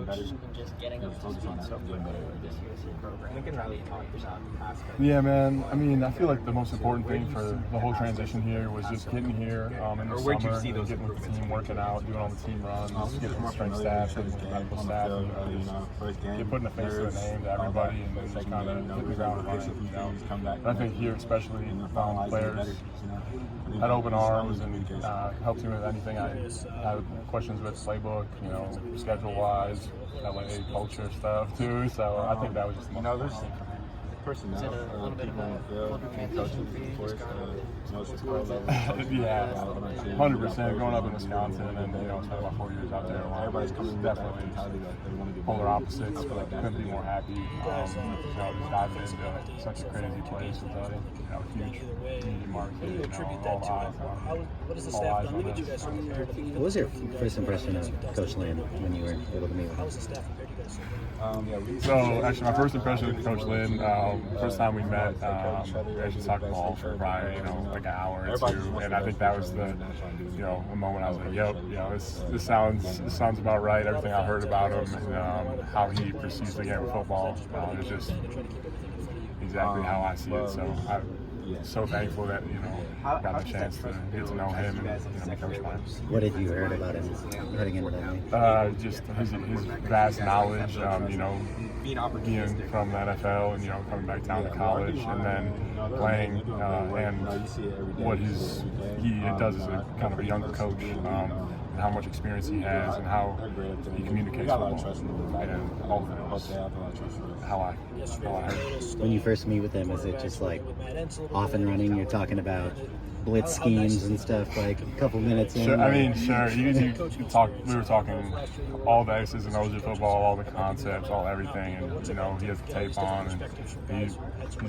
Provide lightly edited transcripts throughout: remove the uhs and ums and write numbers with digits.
approach and just getting up to speed so quickly with this USC program? We can really talk about aspects. Yeah, man. I mean, I feel like the most important thing for the whole transition here was just getting here in the summer, getting with the team, working out, doing all the team runs, getting the strength staff and the medical staff, and get putting a face to a name to everybody, and then just kind of hit the ground running. You know, and I think here, especially, players had open arms and helped me with anything I had questions with playbook, you know, schedule-wise, LA culture stuff too. So I think that was just the most important thing for me. Personnel, Is it a little bit of a culture transition for you? Just Yeah, 100%. Growing up in Wisconsin and spent about 4 years out there, everybody's coming definitely polar opposites, but couldn't be more happy. Just diving into such a crazy place with a huge community market. All eyes on. What is the staff done? Look at you guys. What was your first impression of Coach Lynn when you were able to meet with him? How was the staff compared to you guys? So actually, my first impression of Coach Lynn, first time we met, we actually talked ball for probably like an hour or two, and I think that was the the moment I was like, yep, this sounds about right. Everything I heard about him, and how he perceives the game of football is just exactly how I see it. So I'm so thankful that got the chance to get to know him and Coach Lynn. What had you heard about him heading into that game? Just his vast knowledge, being from the NFL and coming back down to college and then playing and what he does as a kind of a younger coach, and how much experience he has and how he communicates football, and all of it was how I heard it. When you first meet with him, is it just like off and running? You're talking about blitz schemes and stuff, like a couple minutes in? Sure, I mean, sure. You talk. We were talking all the X's and O's of football, all the concepts, all everything, and he has the tape on, and he's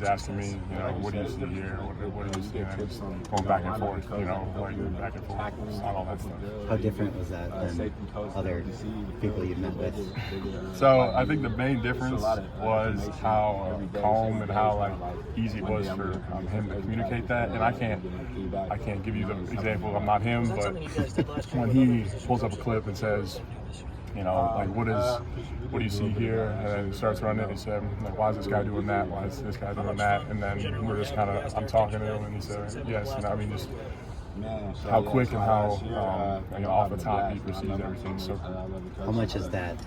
asking me, what do you see here? What do you see? And just going back and forth, like back and forth on all that stuff. How different was that than other people you've met with? So I think the main difference was how calm and how easy it was for him to communicate that, and I can't give you the example. I'm not him, but when he pulls up a clip and says, what do you see here? And then he starts running it. He said, why is this guy doing that? Why is this guy doing that? And then we're just I'm talking to him, and he said, yes. And I mean, just how quick and how off the top he perceives everything. So how much is that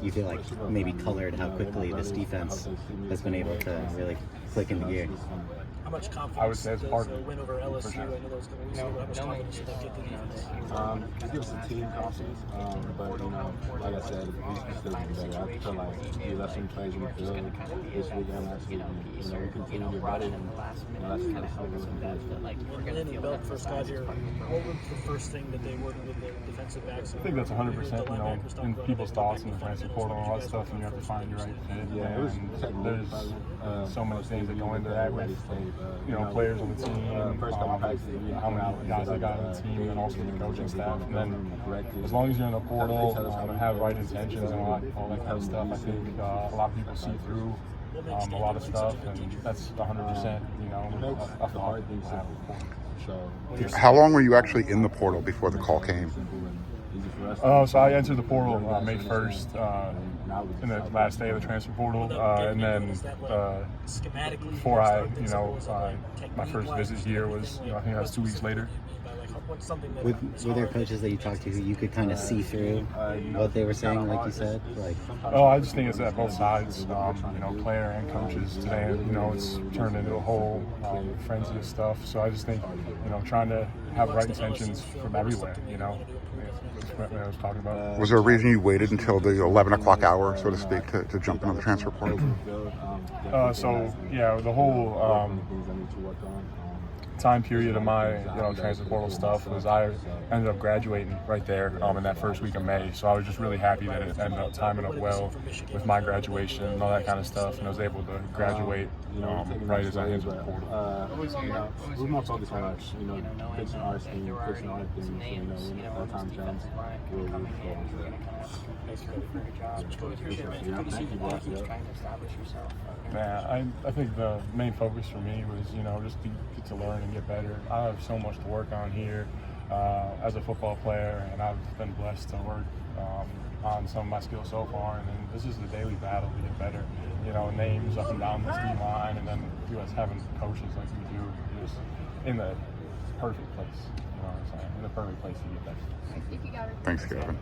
you feel like maybe colored how quickly this defense has been able to really click into gear? How much confidence I would say it's part of the win over LSU? for sure. I know that was going to be how much confidence did that give the defense? It gives the team confidence, but like I said, we can still do better. I feel like we left some plays in the field this week and last week. We continue to get better, and that's kind of how we're going to do it. When Lynn and Belt first got here, what was the first thing that they worked with the defensive backs? I think that's 100%, in people's thoughts and the transfer portal and all that stuff, and you have to find your right fit. And there's so many things that go into that with players on the team, how many guys they got on the team, and also the coaching staff. And then as long as you're in the portal and have the right intentions and all that kind of stuff, I think a lot of people see through a lot of stuff, and that's 100%, a thought. How long were you actually in the portal before the call came? So I entered the portal May 1st, in the last day of the transfer portal, and then before my first visit here was, I think that was 2 weeks later. Were there coaches that you talked to who you could kind of see through what they were saying, like you said? I just think it's at both sides, player and coaches today. It's turned into a whole frenzy of stuff. So I just think, trying to have right intentions from everywhere, what I was talking about. Was there a reason you waited until the 11 o'clock hour, so to speak, to jump into the transfer portal? The whole time period of my transfer portal stuff was I ended up graduating right there in that first week of May. So I was just really happy that it ended up timing up well with my graduation and all that kind of stuff, and I was able to graduate right as I entered the portal. We're more focused on fixing our team, fixing our things, when our time comes, we'll go. Man, I think the main focus for me was, just to get to learn and get better. I have so much to work on here as a football player, and I've been blessed to work on some of my skills so far, and then this is the daily battle to get better. You know, names up and down the team line, and then us having coaches like we do, just in the perfect place. You know what I'm saying? In the perfect place to get better. Thanks, Gavin.